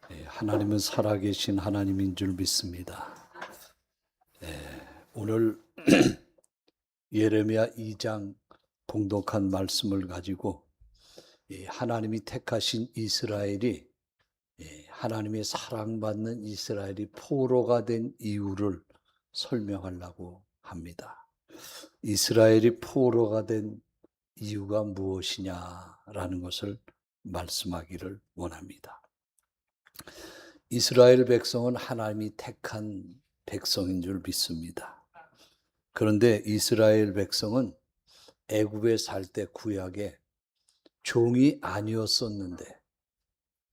하나님은 살아계신 하나님인 줄 믿습니다. 오늘 예레미야 2장 봉독한 말씀을 가지고 하나님이 택하신 이스라엘이 하나님의 사랑받는 이스라엘이 포로가 된 이유를 설명하려고 합니다. 이스라엘이 포로가 된 이유가 무엇이냐라는 것을 말씀하기를 원합니다. 이스라엘 백성은 하나님이 택한 백성인 줄 믿습니다. 그런데 이스라엘 백성은 애굽에 살 때 구약에 종이 아니었었는데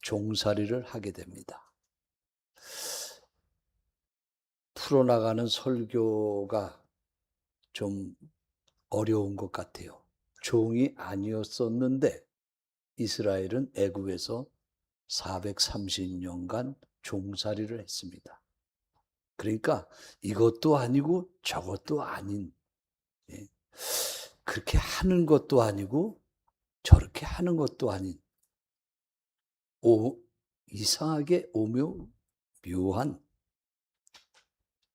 종살이를 하게 됩니다. 풀어나가는 설교가 좀 어려운 것 같아요. 종이 아니었었는데 이스라엘은 애굽에서 430년간 종살이를 했습니다. 그러니까 이것도 아니고 저것도 아닌, 그렇게 하는 것도 아니고 저렇게 하는 것도 아닌 이상하게 묘한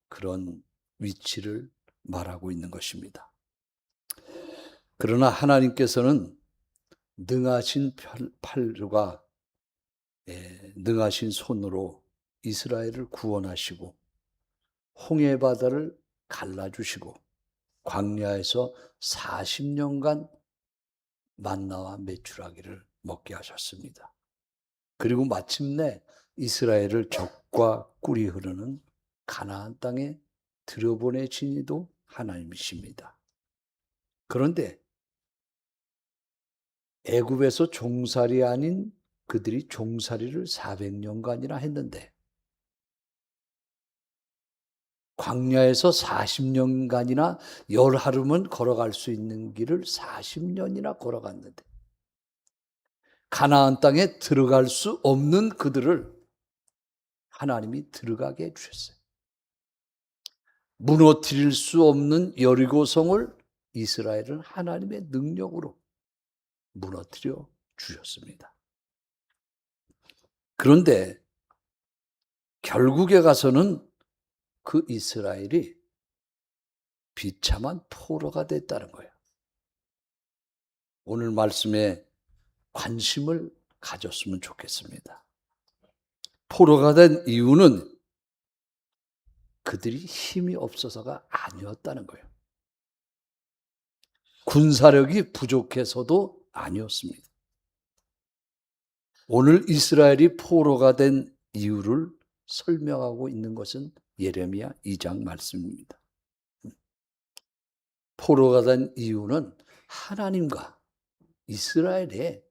그런 위치를 말하고 있는 것입니다. 그러나 하나님께서는 능하신 팔과 능하신 손으로 이스라엘을 구원하시고 홍해바다를 갈라주시고 광야에서 40년간 만나와 메추라기를 먹게 하셨습니다. 그리고 마침내 이스라엘을 젖과 꿀이 흐르는 가나안 땅에 들여보내신 이도 하나님이십니다. 그런데 애굽에서 종살이 아닌 그들이 종살이를 400년간이나 했는데 광야에서 40년간이나 열하루면 걸어갈 수 있는 길을 40년이나 걸어갔는데 가나안 땅에 들어갈 수 없는 그들을 하나님이 들어가게 해주셨어요. 무너뜨릴 수 없는 여리고성을 이스라엘은 하나님의 능력으로 무너뜨려 주셨습니다. 그런데 결국에 가서는 그 이스라엘이 비참한 포로가 됐다는 거예요. 오늘 말씀에 관심을 가졌으면 좋겠습니다. 포로가 된 이유는 그들이 힘이 없어서가 아니었다는 거예요. 군사력이 부족해서도 아니었습니다. 오늘 이스라엘이 포로가 된 이유를 설명하고 있는 것은 예레미야 2장 말씀입니다. 포로가 된 이유는 하나님과 이스라엘의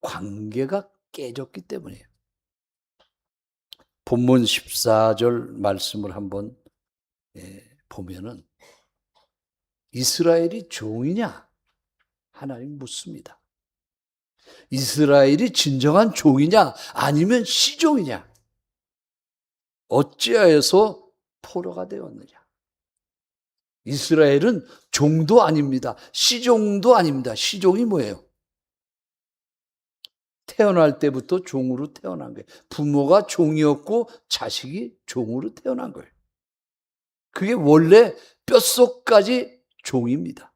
관계가 깨졌기 때문이에요. 본문 14절 말씀을 한번 보면은 이스라엘이 종이냐? 하나님 묻습니다. 이스라엘이 진정한 종이냐? 아니면 시종이냐? 어찌하여서 포로가 되었느냐? 이스라엘은 종도 아닙니다. 시종도 아닙니다. 시종이 뭐예요? 태어날 때부터 종으로 태어난 거예요. 부모가 종이었고 자식이 종으로 태어난 거예요. 그게 원래 뼛속까지 종입니다.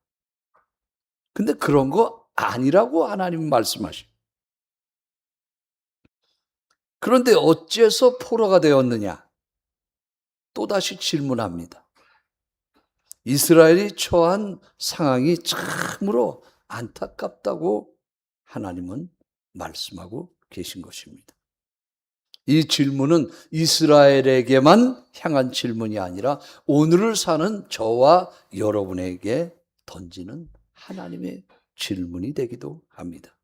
근데 그런 거 아니라고 하나님 말씀하시죠. 그런데 어째서 포로가 되었느냐? 또다시 질문합니다. 이스라엘이 처한 상황이 참으로 안타깝다고 하나님은 말씀하고 계신 것입니다. 이 질문은 이스라엘에게만 향한 질문이 아니라 오늘을 사는 저와 여러분에게 던지는 하나님의 질문이 되기도 합니다.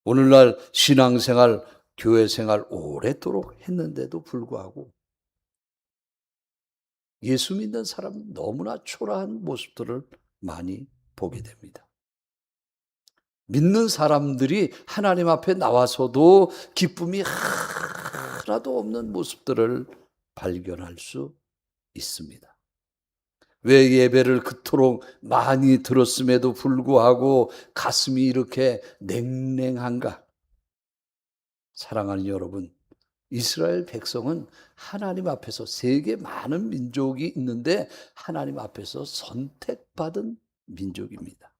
오늘날 신앙생활, 교회생활 오랫도록 했는데도 불구하고 예수 믿는 사람 너무나 초라한 모습들을 많이 보게 됩니다. 믿는 사람들이 하나님 앞에 나와서도 기쁨이 하나도 없는 모습들을 발견할 수 있습니다. 왜 예배를 그토록 많이 들었음에도 불구하고 가슴이 이렇게 냉랭한가? 사랑하는 여러분, 이스라엘 백성은 하나님 앞에서 세계 많은 민족이 있는데 하나님 앞에서 선택받은 민족입니다.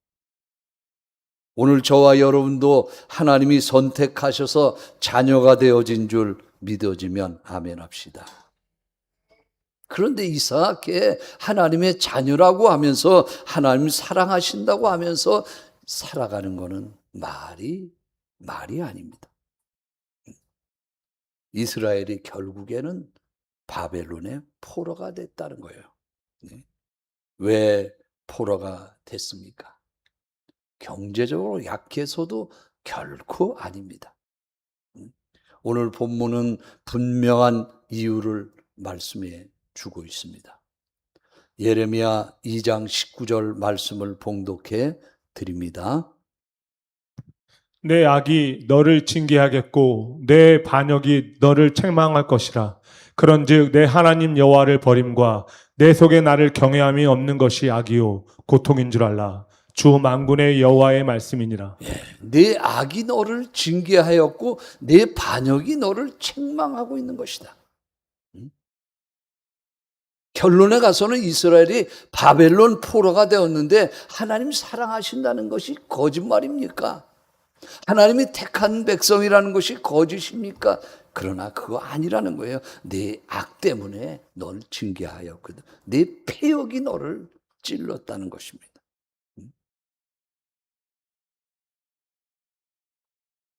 오늘 저와 여러분도 하나님이 선택하셔서 자녀가 되어진 줄 믿어지면 아멘 합시다. 그런데 이상하게 하나님의 자녀라고 하면서 하나님 사랑하신다고 하면서 살아가는 것은 말이 아닙니다. 이스라엘이 결국에는 바벨론의 포로가 됐다는 거예요. 왜 포로가 됐습니까? 경제적으로 약해서도 결코 아닙니다. 오늘 본문은 분명한 이유를 말씀해 주고 있습니다. 예레미야 2장 19절 말씀을 봉독해 드립니다. 내 악이 너를 징계하겠고 내 반역이 너를 책망할 것이라. 그런즉 내 하나님 여호와를 버림과 내 속에 나를 경외함이 없는 것이 악이요 고통인 줄 알라. 주 만군의 여호와의 말씀이니라. 내 악이 너를 징계하였고 내 반역이 너를 책망하고 있는 것이다. 결론에 가서는 이스라엘이 바벨론 포로가 되었는데 하나님 사랑하신다는 것이 거짓말입니까? 하나님이 택한 백성이라는 것이 거짓입니까? 그러나 그거 아니라는 거예요. 내 악 때문에 널 징계하였거든. 내 패역이 너를 찔렀다는 것입니다.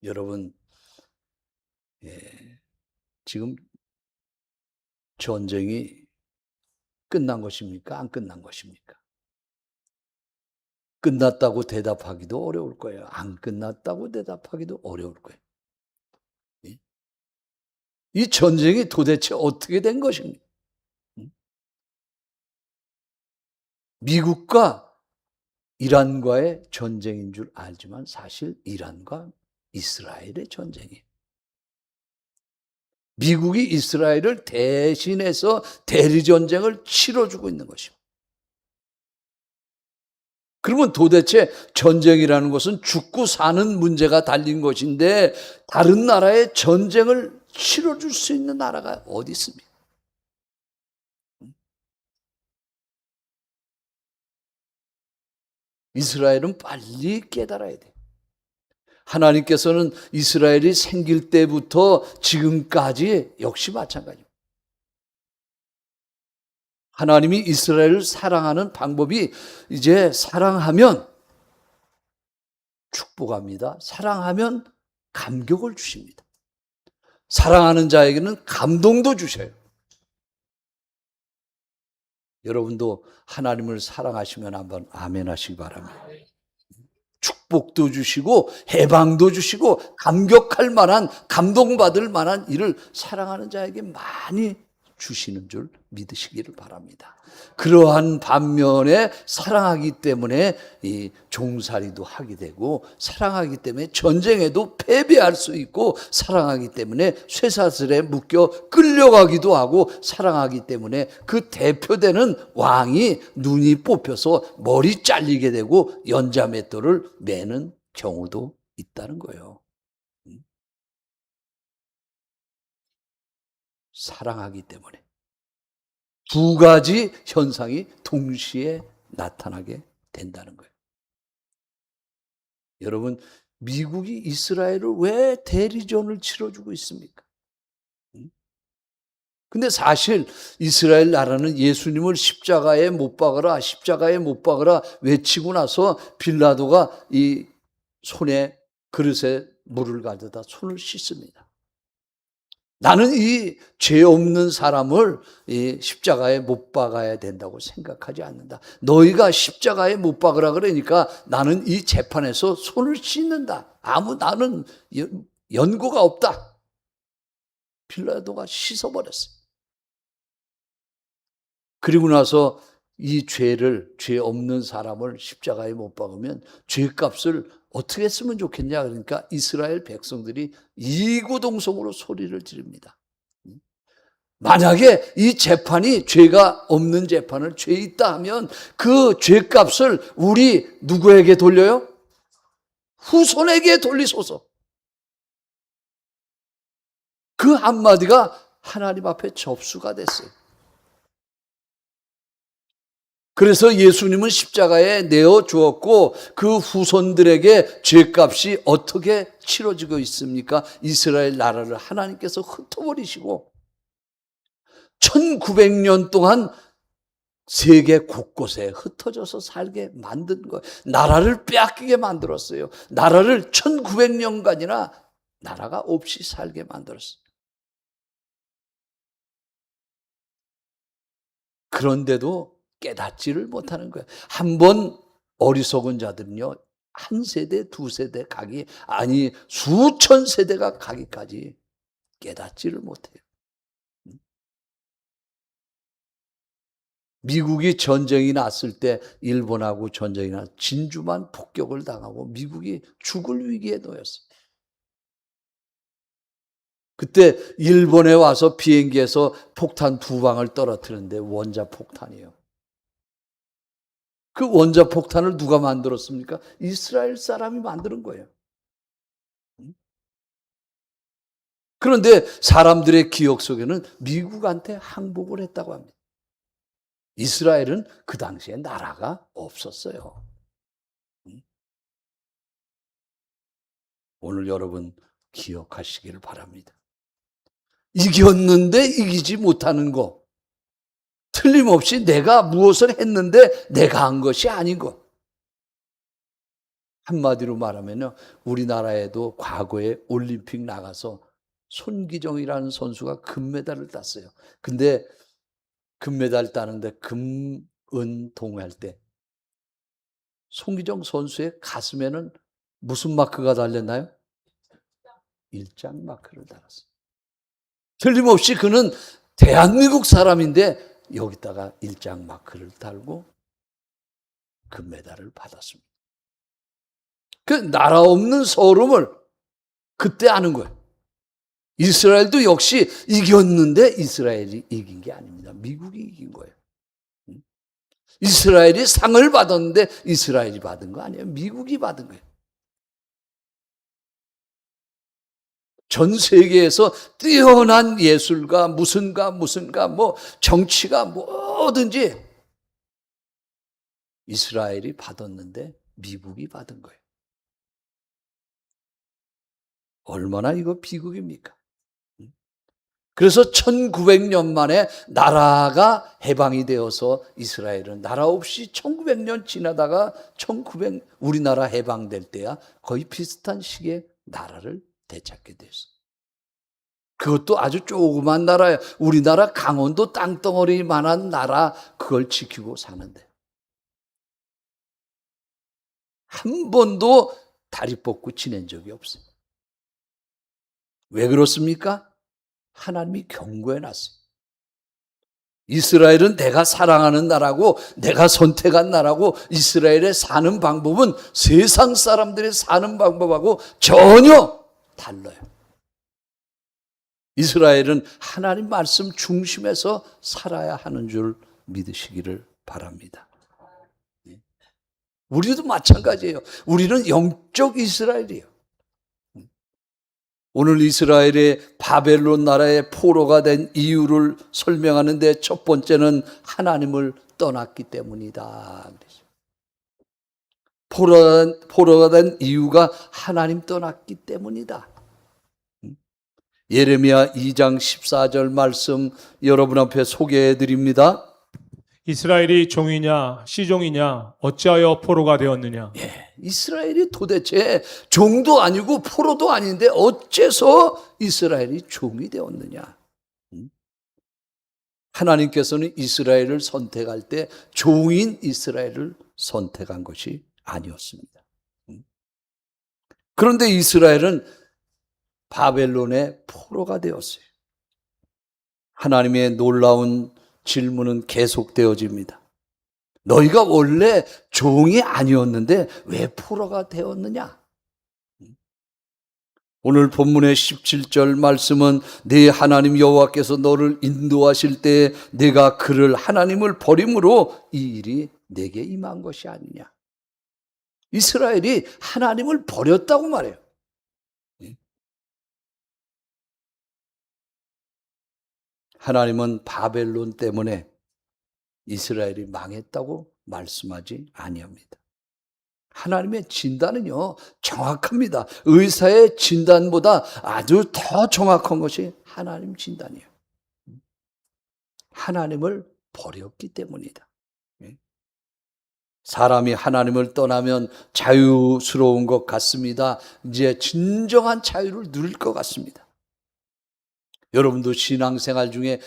여러분, 지금 전쟁이 끝난 것입니까? 안 끝난 것입니까? 끝났다고 대답하기도 어려울 거예요. 안 끝났다고 대답하기도 어려울 거예요. 이 전쟁이 도대체 어떻게 된 것입니까? 미국과 이란과의 전쟁인 줄 알지만 사실 이란과 이스라엘의 전쟁이에요. 미국이 이스라엘을 대신해서 대리전쟁을 치러주고 있는 것입니다. 그러면 도대체 전쟁이라는 것은 죽고 사는 문제가 달린 것인데 다른 나라의 전쟁을 치러줄 수 있는 나라가 어디 있습니까? 이스라엘은 빨리 깨달아야 돼요. 하나님께서는 이스라엘이 생길 때부터 지금까지 역시 마찬가지입니다. 하나님이 이스라엘을 사랑하는 방법이 이제 사랑하면 축복합니다. 사랑하면 감격을 주십니다. 사랑하는 자에게는 감동도 주셔요. 여러분도 하나님을 사랑하시면 한번 아멘 하시기 바랍니다. 축복도 주시고 해방도 주시고 감격할 만한 감동받을 만한 일을 사랑하는 자에게 많이 주시는 줄 믿으시기를 바랍니다. 그러한 반면에 사랑하기 때문에 이 종살이도 하게 되고 사랑하기 때문에 전쟁에도 패배할 수 있고 사랑하기 때문에 쇠사슬에 묶여 끌려가기도 하고 사랑하기 때문에 그 대표되는 왕이 눈이 뽑혀서 머리 잘리게 되고 연자맷돌을 매는 경우도 있다는 거예요. 사랑하기 때문에 두 가지 현상이 동시에 나타나게 된다는 거예요. 여러분, 미국이 이스라엘을 왜 대리전을 치러주고 있습니까? 근데 사실 이스라엘 나라는 예수님을 십자가에 못 박으라, 십자가에 못 박으라 외치고 나서 빌라도가 이 손에 그릇에 물을 가져다 손을 씻습니다. 나는 이 죄 없는 사람을 이 십자가에 못 박아야 된다고 생각하지 않는다. 너희가 십자가에 못 박으라 그러니까 나는 이 재판에서 손을 씻는다. 나는 연고가 없다. 빌라도가 씻어버렸어요. 그리고 나서 이 죄 없는 사람을 십자가에 못 박으면 죄값을 어떻게 쓰면 좋겠냐. 그러니까 이스라엘 백성들이 이구동성으로 소리를 지릅니다. 만약에 이 재판이 죄가 없는 재판을 죄 있다 하면 그 죄값을 우리 누구에게 돌려요? 후손에게 돌리소서. 그 한마디가 하나님 앞에 접수가 됐어요. 그래서 예수님은 십자가에 내어 주었고 그 후손들에게 죄값이 어떻게 치러지고 있습니까? 이스라엘 나라를 하나님께서 흩어버리시고 1900년 동안 세계 곳곳에 흩어져서 살게 만든 거예요. 나라를 빼앗기게 만들었어요. 나라를 1900년간이나 나라가 없이 살게 만들었어요. 그런데도 깨닫지를 못하는 거예요. 한번 어리석은 자들은요, 한 세대, 두 세대 가기, 아니 수천 세대가 가기까지 깨닫지를 못해요. 미국이 전쟁이 났을 때 일본하고 전쟁이 났 진주만 폭격을 당하고 미국이 죽을 위기에 놓였어요. 그때 일본에 와서 비행기에서 폭탄 2방을 떨어뜨렸는데 원자폭탄이에요. 그 원자폭탄을 누가 만들었습니까? 이스라엘 사람이 만드는 거예요. 그런데 사람들의 기억 속에는 미국한테 항복을 했다고 합니다. 이스라엘은 그 당시에 나라가 없었어요. 오늘 여러분 기억하시기를 바랍니다. 이겼는데 이기지 못하는 거, 틀림없이 내가 무엇을 했는데 내가 한 것이 아닌 것. 한마디로 말하면요, 우리나라에도 과거에 올림픽 나가서 손기정이라는 선수가 금메달을 땄어요. 근데 금메달 따는데 금, 은, 동 할 때 손기정 선수의 가슴에는 무슨 마크가 달렸나요? 일장 마크를 달았어요. 틀림없이 그는 대한민국 사람인데 여기다가 일장 마크를 달고 금메달을 받았습니다. 그 나라 없는 서름을 그때 아는 거예요. 이스라엘도 역시 이겼는데 이스라엘이 이긴 게 아닙니다. 미국이 이긴 거예요. 이스라엘이 상을 받았는데 이스라엘이 받은 거 아니에요. 미국이 받은 거예요. 전 세계에서 뛰어난 예술가, 무슨가, 뭐 정치가 뭐든지 이스라엘이 받았는데 미국이 받은 거예요. 얼마나 이거 비극입니까? 그래서 1900년 만에 나라가 해방이 되어서 이스라엘은 나라 없이 1900년 지나다가 우리나라 해방될 때야 거의 비슷한 시기에 나라를 되찾게 됐어요. 그것도 아주 조그만 나라예요. 우리나라 강원도 땅덩어리만한 나라, 그걸 지키고 사는데 한 번도 다리 뻗고 지낸 적이 없어요. 왜 그렇습니까? 하나님이 경고해 놨어요. 이스라엘은 내가 사랑하는 나라고 내가 선택한 나라고 이스라엘의 사는 방법은 세상 사람들의 사는 방법하고 전혀 달라요. 이스라엘은 하나님 말씀 중심에서 살아야 하는 줄 믿으시기를 바랍니다. 우리도 마찬가지예요. 우리는 영적 이스라엘이에요. 오늘 이스라엘의 바벨론 나라의 포로가 된 이유를 설명하는데 첫 번째는 하나님을 떠났기 때문이다. 포로가 된 이유가 하나님 떠났기 때문이다. 예레미야 2장 14절 말씀 여러분 앞에 소개해 드립니다. 이스라엘이 종이냐 시종이냐 어찌하여 포로가 되었느냐. 이스라엘이 도대체 종도 아니고 포로도 아닌데 어째서 이스라엘이 종이 되었느냐. 하나님께서는 이스라엘을 선택할 때 종인 이스라엘을 선택한 것이 아니었습니다. 그런데 이스라엘은 바벨론의 포로가 되었어요. 하나님의 놀라운 질문은 계속되어집니다. 너희가 원래 종이 아니었는데 왜 포로가 되었느냐? 오늘 본문의 17절 말씀은 네 하나님 여호와께서 너를 인도하실 때 내가 그를 하나님을 버림으로 이 일이 내게 임한 것이 아니냐. 이스라엘이 하나님을 버렸다고 말해요. 하나님은 바벨론 때문에 이스라엘이 망했다고 말씀하지 아니합니다. 하나님의 진단은요, 정확합니다. 의사의 진단보다 아주 더 정확한 것이 하나님 진단이에요. 하나님을 버렸기 때문이다. 사람이 하나님을 떠나면 자유스러운 것 같습니다. 이제 진정한 자유를 누릴 것 같습니다. 여러분도 신앙생활 중에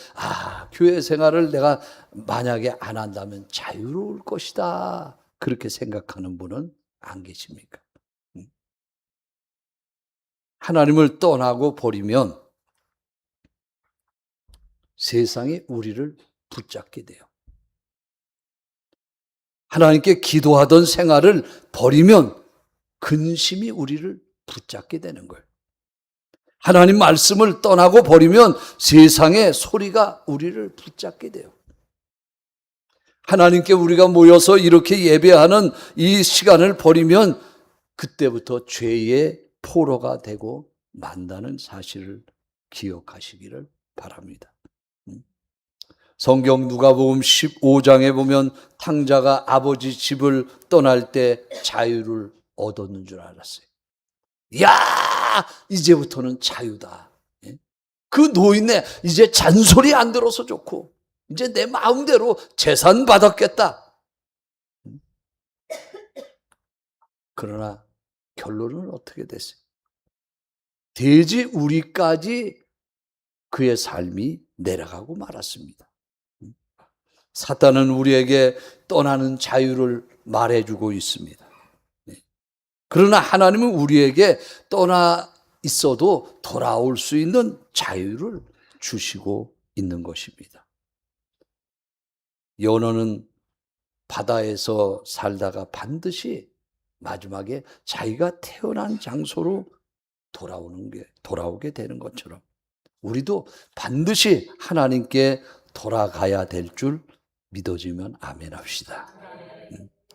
교회 생활을 내가 만약에 안 한다면 자유로울 것이다, 그렇게 생각하는 분은 안 계십니까? 하나님을 떠나고 버리면 세상이 우리를 붙잡게 돼요. 하나님께 기도하던 생활을 버리면 근심이 우리를 붙잡게 되는 거예요. 하나님 말씀을 떠나고 버리면 세상의 소리가 우리를 붙잡게 돼요. 하나님께 우리가 모여서 이렇게 예배하는 이 시간을 버리면 그때부터 죄의 포로가 되고 만다는 사실을 기억하시기를 바랍니다. 성경 누가복음 15장에 보면 탕자가 아버지 집을 떠날 때 자유를 얻었는 줄 알았어요. 야, 이제부터는 자유다. 그 노인네 이제 잔소리 안 들어서 좋고 이제 내 마음대로 재산 받았겠다. 그러나 결론은 어떻게 됐어요? 돼지 우리까지 그의 삶이 내려가고 말았습니다. 사탄은 우리에게 떠나는 자유를 말해주고 있습니다. 그러나 하나님은 우리에게 떠나 있어도 돌아올 수 있는 자유를 주시고 있는 것입니다. 연어는 바다에서 살다가 반드시 마지막에 자기가 태어난 장소로 돌아오게 되는 것처럼 우리도 반드시 하나님께 돌아가야 될 줄 믿어지면 아멘 합시다.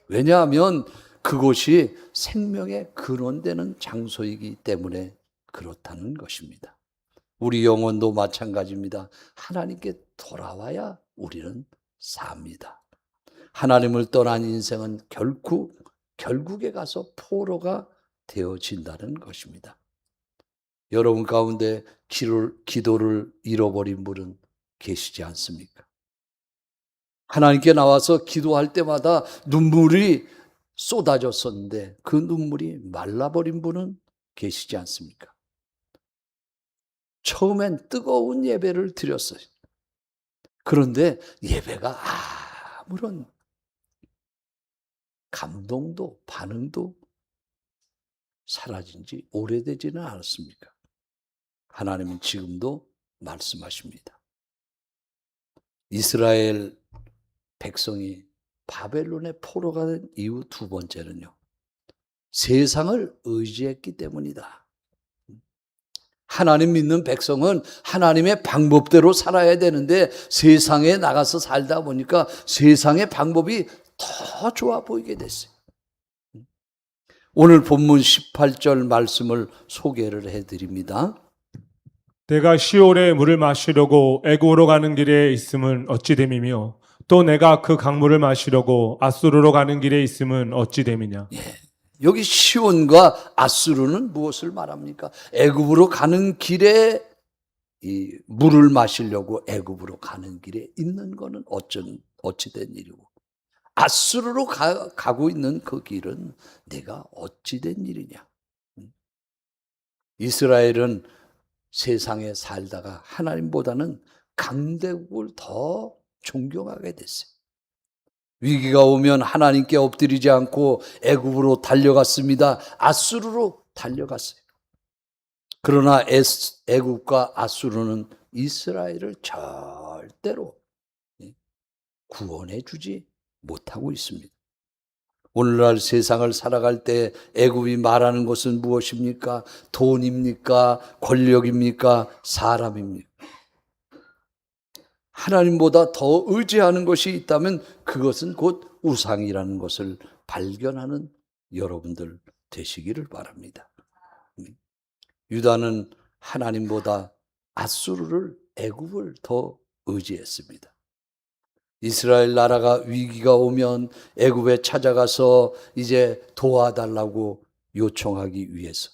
왜냐하면 그곳이 생명의 근원되는 장소이기 때문에 그렇다는 것입니다. 우리 영혼도 마찬가지입니다. 하나님께 돌아와야 우리는 삽니다. 하나님을 떠난 인생은 결국에 가서 포로가 되어진다는 것입니다. 여러분 가운데 기도를 잃어버린 분은 계시지 않습니까? 하나님께 나와서 기도할 때마다 눈물이 쏟아졌었는데 그 눈물이 말라버린 분은 계시지 않습니까? 처음엔 뜨거운 예배를 드렸어요. 그런데 예배가 아무런 감동도 반응도 사라진 지 오래되지는 않았습니까? 하나님은 지금도 말씀하십니다. 이스라엘 백성이 바벨론의 포로가 된 이유 두 번째는요, 세상을 의지했기 때문이다. 하나님 믿는 백성은 하나님의 방법대로 살아야 되는데 세상에 나가서 살다 보니까 세상의 방법이 더 좋아 보이게 됐어요. 오늘 본문 18절 말씀을 소개를 해드립니다. 내가 시올의 물을 마시려고 애굽으로 가는 길에 있음은 어찌 됨이며 또 내가 그 강물을 마시려고 아수르로 가는 길에 있음은 어찌 됨이냐. 여기 시온과 아수르는 무엇을 말합니까? 애굽으로 가는 길에 이 물을 마시려고 애굽으로 가는 길에 있는 거는 어찌 된 일이고, 아수르로 가고 있는 그 길은 내가 어찌 된 일이냐. 이스라엘은 세상에 살다가 하나님보다는 강대국을 더 존경하게 됐어요. 위기가 오면 하나님께 엎드리지 않고 애굽으로 달려갔습니다. 아수르로 달려갔어요. 그러나 애굽과 아수르는 이스라엘을 절대로 구원해 주지 못하고 있습니다. 오늘날 세상을 살아갈 때 애굽이 말하는 것은 무엇입니까? 돈입니까? 권력입니까? 사람입니까? 하나님보다 더 의지하는 것이 있다면 그것은 곧 우상이라는 것을 발견하는 여러분들 되시기를 바랍니다. 유다는 하나님보다 아수르를, 애굽을 더 의지했습니다. 이스라엘 나라가 위기가 오면 애굽에 찾아가서 이제 도와달라고 요청하기 위해서.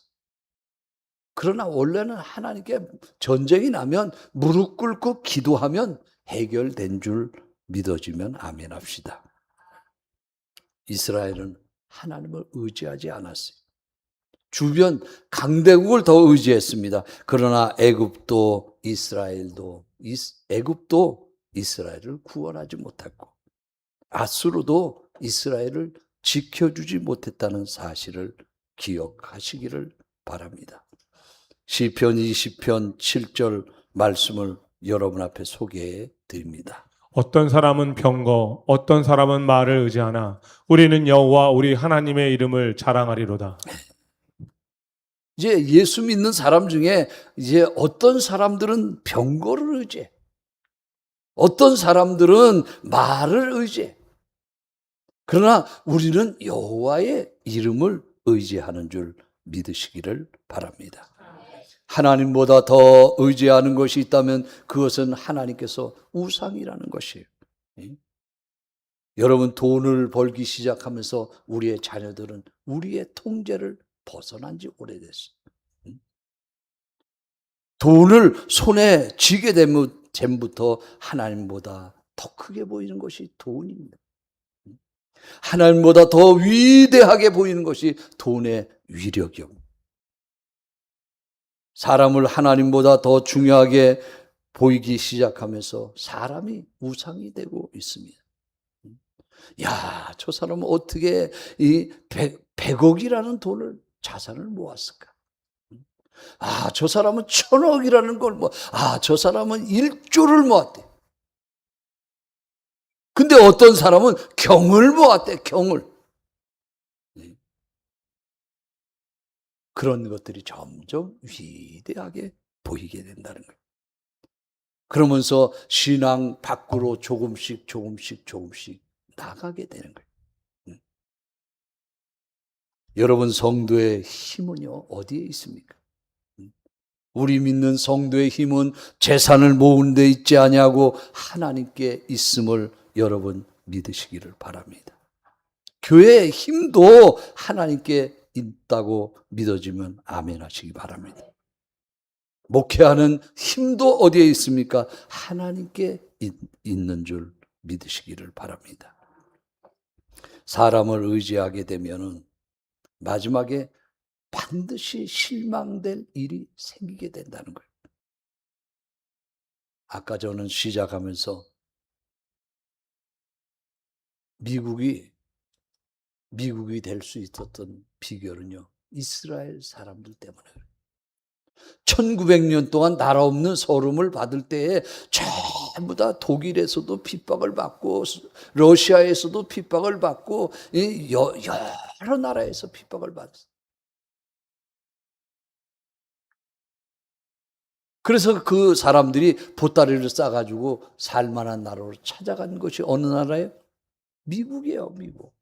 그러나 원래는 하나님께 전쟁이 나면 무릎 꿇고 기도하면 해결된 줄 믿어지면 아멘 합시다. 이스라엘은 하나님을 의지하지 않았어요. 주변 강대국을 더 의지했습니다. 그러나 애굽도 이스라엘을 구원하지 못했고 아수르도 이스라엘을 지켜주지 못했다는 사실을 기억하시기를 바랍니다. 시편 20편 7절 말씀을 여러분 앞에 소개해 드립니다. 어떤 사람은 병거, 어떤 사람은 말을 의지하나 우리는 여호와 우리 하나님의 이름을 자랑하리로다. 이제 예수 믿는 사람 중에 이제 어떤 사람들은 병거를 의지해. 어떤 사람들은 말을 의지해. 그러나 우리는 여호와의 이름을 의지하는 줄 믿으시기를 바랍니다. 하나님보다 더 의지하는 것이 있다면 그것은 하나님께서 우상이라는 것이에요. 여러분, 돈을 벌기 시작하면서 우리의 자녀들은 우리의 통제를 벗어난 지 오래됐어요. 돈을 손에 쥐게 되면 전부터 하나님보다 더 크게 보이는 것이 돈입니다. 하나님보다 더 위대하게 보이는 것이 돈의 위력이요. 사람을 하나님보다 더 중요하게 보이기 시작하면서 사람이 우상이 되고 있습니다. 야, 저 사람은 어떻게 이 100억이라는 돈을 자산을 모았을까? 아, 저 사람은 1000억이라는 걸 저 사람은 1조를 모았대. 근데 어떤 사람은 경을 모았대, 경을. 그런 것들이 점점 위대하게 보이게 된다는 거예요. 그러면서 신앙 밖으로 조금씩 나가게 되는 거예요. 여러분, 성도의 힘은요, 어디에 있습니까? 우리 믿는 성도의 힘은 재산을 모으는 데 있지 아니하고 하나님께 있음을 여러분 믿으시기를 바랍니다. 교회의 힘도 하나님께 있다고 믿어지면 아멘 하시기 바랍니다. 목회하는 힘도 어디에 있습니까? 하나님께 있는 줄 믿으시기를 바랍니다. 사람을 의지하게 되면은 마지막에 반드시 실망될 일이 생기게 된다는 거예요. 아까 저는 시작하면서 미국이 될 수 있었던 비결은요, 이스라엘 사람들 때문에 그래요. 1900년 동안 나라 없는 서름을 받을 때에 전부 다 독일에서도 핍박을 받고 러시아에서도 핍박을 받고 여러 나라에서 핍박을 받았어요. 그래서 그 사람들이 보따리를 싸가지고 살만한 나라로 찾아간 것이 어느 나라예요? 미국이에요, 미국.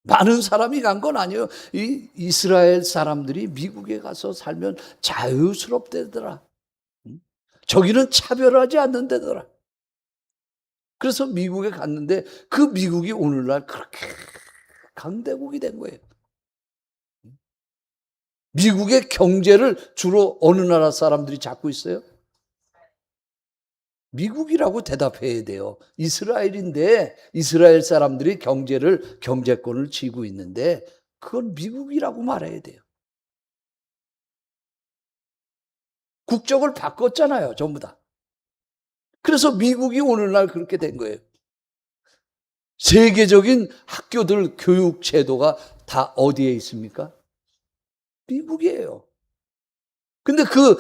많은 사람이 간 건 아니에요. 이 이스라엘 사람들이 미국에 가서 살면 자유스럽대더라. 저기는 차별하지 않는 데더라. 그래서 미국에 갔는데 그 미국이 오늘날 그렇게 강대국이 된 거예요. 미국의 경제를 주로 어느 나라 사람들이 잡고 있어요? 미국이라고 대답해야 돼요. 이스라엘인데 이스라엘 사람들이 경제권을 쥐고 있는데 그건 미국이라고 말해야 돼요. 국적을 바꿨잖아요, 전부 다. 그래서 미국이 오늘날 그렇게 된 거예요. 세계적인 학교들 교육 제도가 다 어디에 있습니까? 미국이에요. 근데 그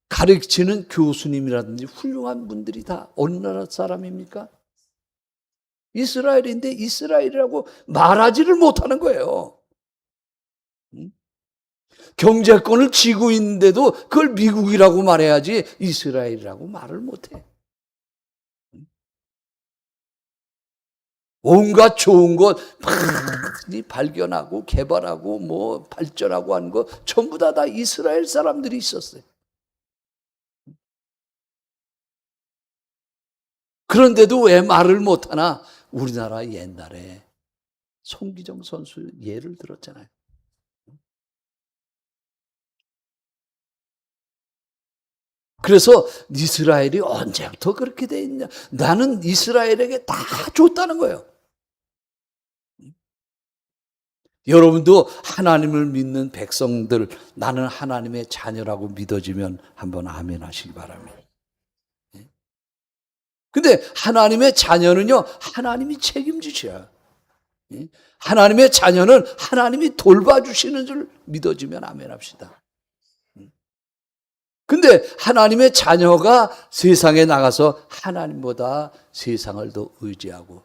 가르치는 교수님이라든지 훌륭한 분들이 다 어느 나라 사람입니까? 이스라엘인데 이스라엘이라고 말하지를 못하는 거예요. 경제권을 쥐고 있는데도 그걸 미국이라고 말해야지 이스라엘이라고 말을 못해. 온갖 좋은 것 많이 발견하고 개발하고 발전하고 하는 거 전부 다 이스라엘 사람들이 있었어요. 그런데도 왜 말을 못하나? 우리나라 옛날에 송기정 선수 예를 들었잖아요. 그래서 이스라엘이 언제부터 그렇게 돼 있냐? 나는 이스라엘에게 다 줬다는 거예요. 여러분도 하나님을 믿는 백성들, 나는 하나님의 자녀라고 믿어지면 한번 아멘 하시기 바랍니다. 근데 하나님의 자녀는요, 하나님이 책임지셔요. 하나님의 자녀는 하나님이 돌봐주시는 줄 믿어지면 아멘 합시다. 근데 하나님의 자녀가 세상에 나가서 하나님보다 세상을 더 의지하고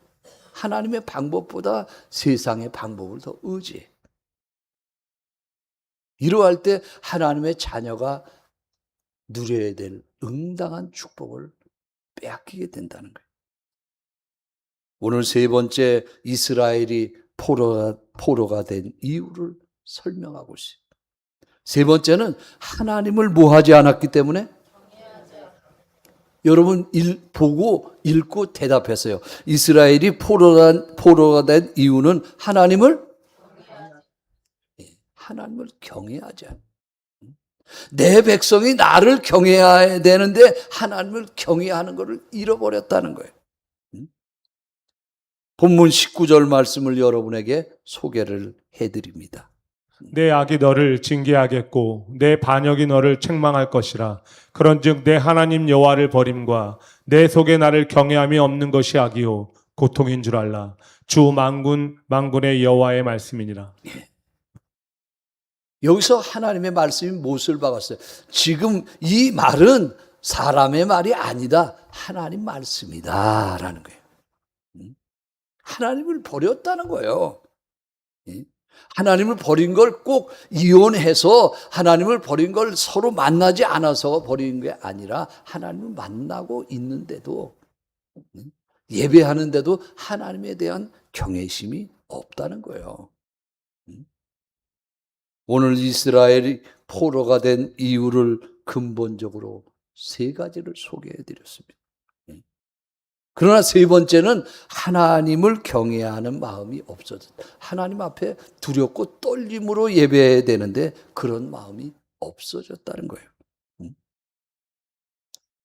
하나님의 방법보다 세상의 방법을 더 의지해. 이러할 때 하나님의 자녀가 누려야 될 응당한 축복을 빼앗기게 된다는 거예요. 오늘 세 번째 이스라엘이 포로가 된 이유를 설명하고 있어요. 세 번째는 하나님을 뭐하지 않았기 때문에? 여러분 보고 읽고 대답했어요. 이스라엘이 포로가 된 이유는 하나님을 경외하지 않아요. 내 백성이 나를 경외해야 되는데 하나님을 경외하는 것을 잃어버렸다는 거예요. 본문 19절 말씀을 여러분에게 소개를 해드립니다. 내 악이 너를 징계하겠고 내 반역이 너를 책망할 것이라. 그런즉 내 하나님 여호와를 버림과 내 속에 나를 경외함이 없는 것이 악이요 고통인 줄 알라. 주 만군의 여호와의 말씀이니라. 여기서 하나님의 말씀이 무엇을 박았어요? 지금 이 말은 사람의 말이 아니다. 하나님 말씀이다 라는 거예요. 하나님을 버렸다는 거예요. 하나님을 버린 걸 꼭 이혼해서 하나님을 버린 걸 서로 만나지 않아서 버린 게 아니라 하나님을 만나고 있는데도 예배하는데도 하나님에 대한 경외심이 없다는 거예요. 오늘 이스라엘이 포로가 된 이유를 근본적으로 세 가지를 소개해 드렸습니다. 그러나 세 번째는 하나님을 경외하는 마음이 없어졌다. 하나님 앞에 두렵고 떨림으로 예배해야 되는데 그런 마음이 없어졌다는 거예요.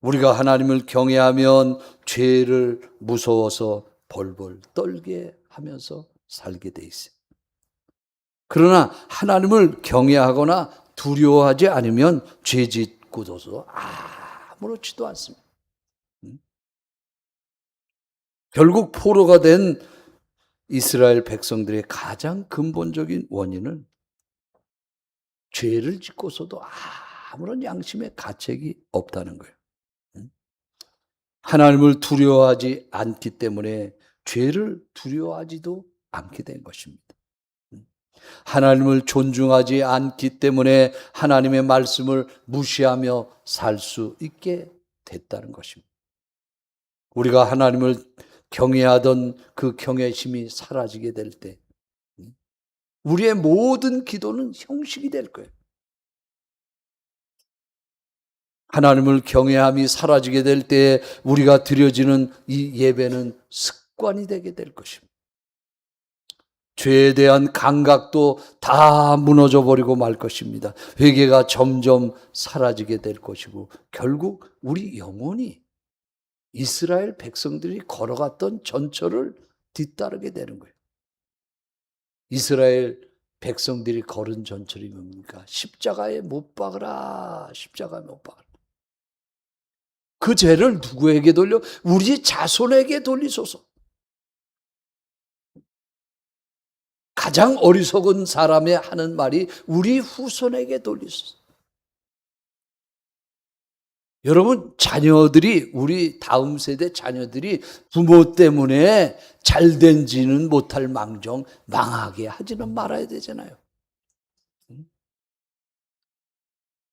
우리가 하나님을 경외하면 죄를 무서워서 벌벌 떨게 하면서 살게 돼 있어요. 그러나 하나님을 경외하거나 두려워하지 않으면 죄 짓고도 아무렇지도 않습니다. 결국 포로가 된 이스라엘 백성들의 가장 근본적인 원인은 죄를 짓고서도 아무런 양심의 가책이 없다는 거예요. 하나님을 두려워하지 않기 때문에 죄를 두려워하지도 않게 된 것입니다. 하나님을 존중하지 않기 때문에 하나님의 말씀을 무시하며 살 수 있게 됐다는 것입니다. 우리가 하나님을 경외하던 그 경외심이 사라지게 될 때 우리의 모든 기도는 형식이 될 거예요. 하나님을 경외함이 사라지게 될 때 우리가 드려지는 이 예배는 습관이 되게 될 것입니다. 죄에 대한 감각도 다 무너져 버리고 말 것입니다. 회개가 점점 사라지게 될 것이고 결국 우리 영혼이 이스라엘 백성들이 걸어갔던 전철을 뒤따르게 되는 거예요. 이스라엘 백성들이 걸은 전철이 뭡니까? 십자가에 못 박으라. 십자가에 못 박으라. 그 죄를 누구에게 돌려? 우리 자손에게 돌리소서. 가장 어리석은 사람이 하는 말이 우리 후손에게 돌리소서. 여러분, 자녀들이, 우리 다음 세대 자녀들이 부모 때문에 잘된지는 못할 망정 망하게 하지는 말아야 되잖아요.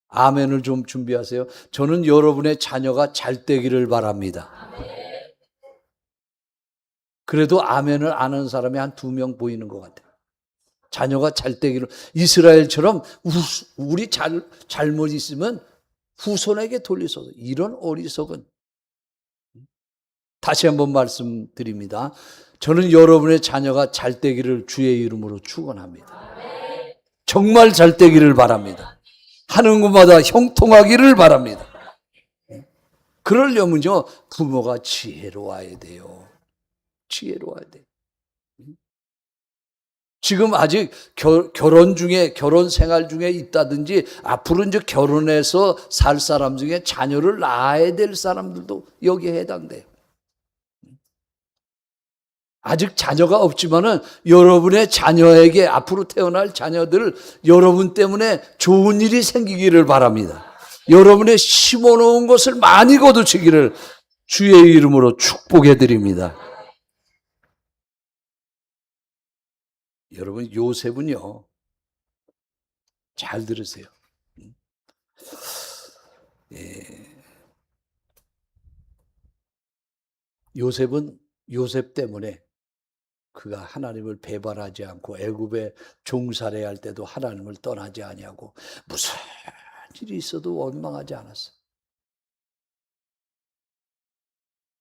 아멘을 좀 준비하세요. 저는 여러분의 자녀가 잘 되기를 바랍니다. 그래도 아멘을 안 하는 사람이 한 2명 보이는 것 같아요. 자녀가 잘 되기를. 이스라엘처럼 우리 잘못 있으면 후손에게 돌리소서. 이런 어리석은 다시 한번 말씀드립니다. 저는 여러분의 자녀가 잘 되기를 주의 이름으로 축원합니다. 정말 잘 되기를 바랍니다. 하는 것마다 형통하기를 바랍니다. 그러려면요, 부모가 지혜로워야 돼요. 지혜로워야 돼요. 지금 아직 결혼 생활 중에 있다든지, 앞으로 이제 결혼해서 살 사람 중에 자녀를 낳아야 될 사람들도 여기에 해당돼요. 아직 자녀가 없지만은 여러분의 자녀에게, 앞으로 태어날 자녀들, 여러분 때문에 좋은 일이 생기기를 바랍니다. 여러분의 심어놓은 것을 많이 거두시기를 주의 이름으로 축복해 드립니다. 여러분, 요셉은요, 잘 들으세요. 요셉은 요셉 때문에 그가 하나님을 배반하지 않고 애굽에 종살이 할 때도 하나님을 떠나지 아니하고 무슨 일이 있어도 원망하지 않았어요.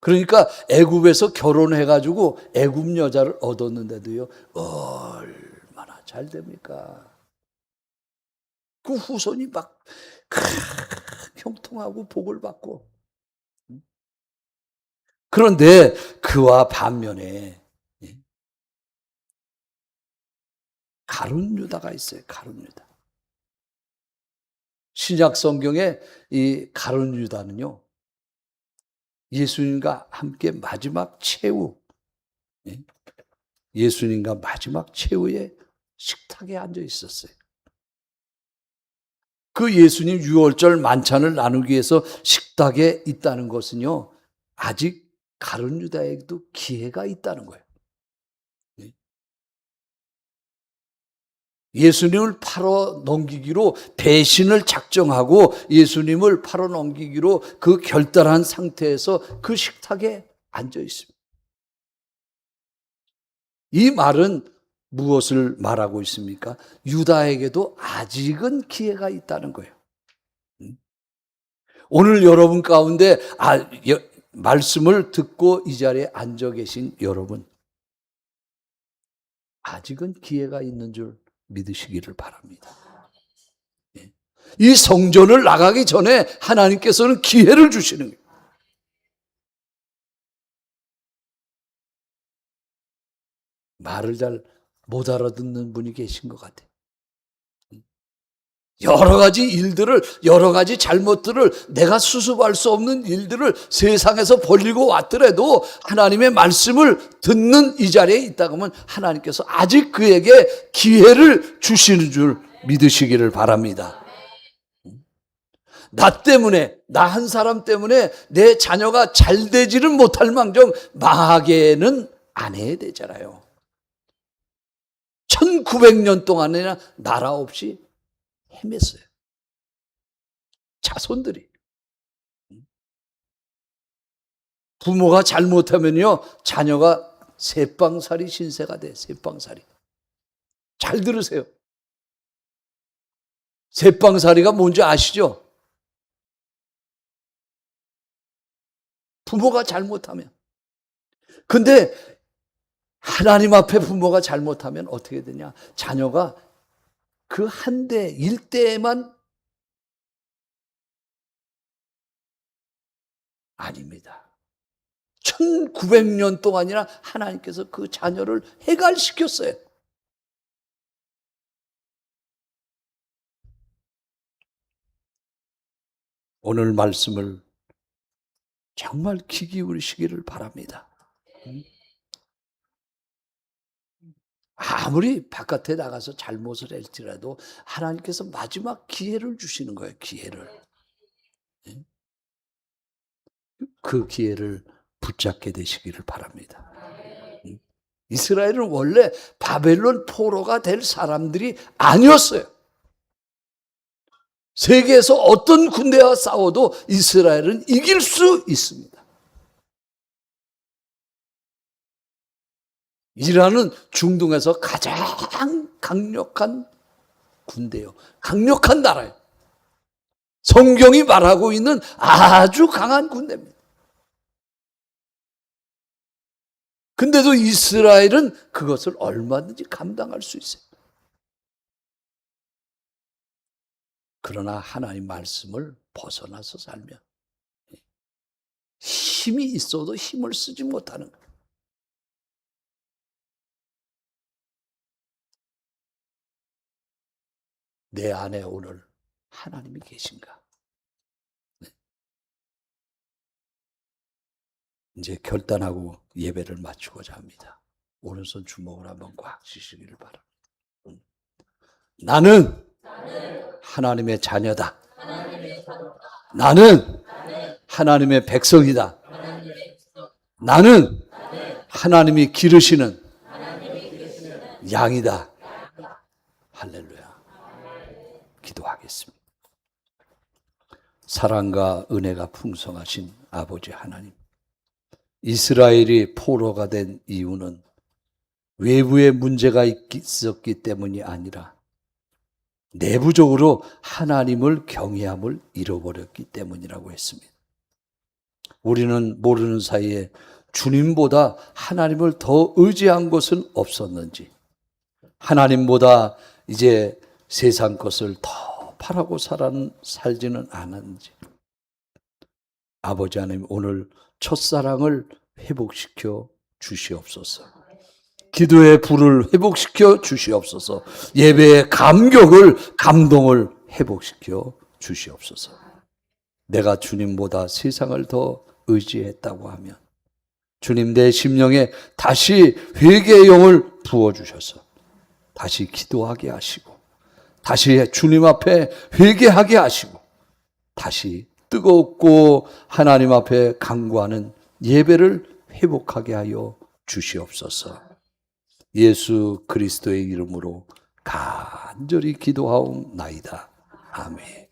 그러니까 애굽에서 결혼해가지고 애굽 여자를 얻었는데도요, 얼마나 잘 됩니까? 그 후손이 막 형통하고 복을 받고. 그런데 그와 반면에 가룟 유다가 있어요. 가룟 유다. 신약 성경에 이 가룟 유다는요, 예수님과 함께 마지막 최후, 예수님과 마지막 최후의 식탁에 앉아 있었어요. 그 예수님 유월절 만찬을 나누기 위해서 식탁에 있다는 것은요, 아직 가룟 유다에게도 기회가 있다는 거예요. 예수님을 팔아 넘기기로 배신을 작정하고 예수님을 팔아 넘기기로 그 결단한 상태에서 그 식탁에 앉아 있습니다. 이 말은 무엇을 말하고 있습니까? 유다에게도 아직은 기회가 있다는 거예요. 오늘 여러분 가운데 말씀을 듣고 이 자리에 앉아 계신 여러분, 아직은 기회가 있는 줄 믿으시기를 바랍니다. 이 성전을 나가기 전에 하나님께서는 기회를 주시는 거예요. 말을 잘 못 알아듣는 분이 계신 것 같아요. 여러 가지 일들을, 여러 가지 잘못들을, 내가 수습할 수 없는 일들을 세상에서 벌리고 왔더라도 하나님의 말씀을 듣는 이 자리에 있다고 하면 하나님께서 아직 그에게 기회를 주시는 줄 믿으시기를 바랍니다. 나 때문에, 나 한 사람 때문에 내 자녀가 잘 되지는 못할 망정 망하게는 안 해야 되잖아요. 1900년 동안이나 나라 없이 헤맸어요. 자손들이. 부모가 잘못하면요, 자녀가 새빵살이 신세가 돼. 새빵살이. 잘 들으세요. 새빵살이가 뭔지 아시죠? 부모가 잘못하면. 근데 하나님 앞에 부모가 잘못하면 어떻게 되냐? 자녀가 그 한 대, 일대만 아닙니다. 1900년 동안이나 하나님께서 그 자녀를 해갈시켰어요. 오늘 말씀을 정말 귀 기울이시기를 바랍니다. 아무리 바깥에 나가서 잘못을 할지라도 하나님께서 마지막 기회를 주시는 거예요. 기회를. 그 기회를 붙잡게 되시기를 바랍니다. 이스라엘은 원래 바벨론 포로가 될 사람들이 아니었어요. 세계에서 어떤 군대와 싸워도 이스라엘은 이길 수 있습니다. 이란은 중동에서 가장 강력한 군대요. 강력한 나라예요. 성경이 말하고 있는 아주 강한 군대입니다. 근데도 이스라엘은 그것을 얼마든지 감당할 수 있어요. 그러나 하나님 말씀을 벗어나서 살면 힘이 있어도 힘을 쓰지 못하는 거예요. 내 안에 오늘 하나님이 계신가? 이제 결단하고 예배를 마치고자 합니다. 오른손 주먹을 한번 꽉 쥐시기를 바랍니다. 나는 하나님의 자녀다. 나는 하나님의 백성이다. 나는 하나님이 기르시는 양이다. 할렐루야. 기도하겠습니다. 사랑과 은혜가 풍성하신 아버지 하나님, 이스라엘이 포로가 된 이유는 외부에 문제가 있었기 때문이 아니라 내부적으로 하나님을 경외함을 잃어버렸기 때문이라고 했습니다. 우리는 모르는 사이에 주님보다 하나님을 더 의지한 것은 없었는지, 하나님보다 이제 세상 것을 더 바라고 살지는 않았는지, 아버지 하나님, 오늘 첫사랑을 회복시켜 주시옵소서. 기도의 불을 회복시켜 주시옵소서. 예배의 감동을 회복시켜 주시옵소서. 내가 주님보다 세상을 더 의지했다고 하면 주님 내 심령에 다시 회개의 영을 부어주셔서 다시 기도하게 하시고, 다시 주님 앞에 회개하게 하시고, 다시 뜨겁고 하나님 앞에 간구하는 예배를 회복하게 하여 주시옵소서. 예수 그리스도의 이름으로 간절히 기도하옵나이다. 아멘.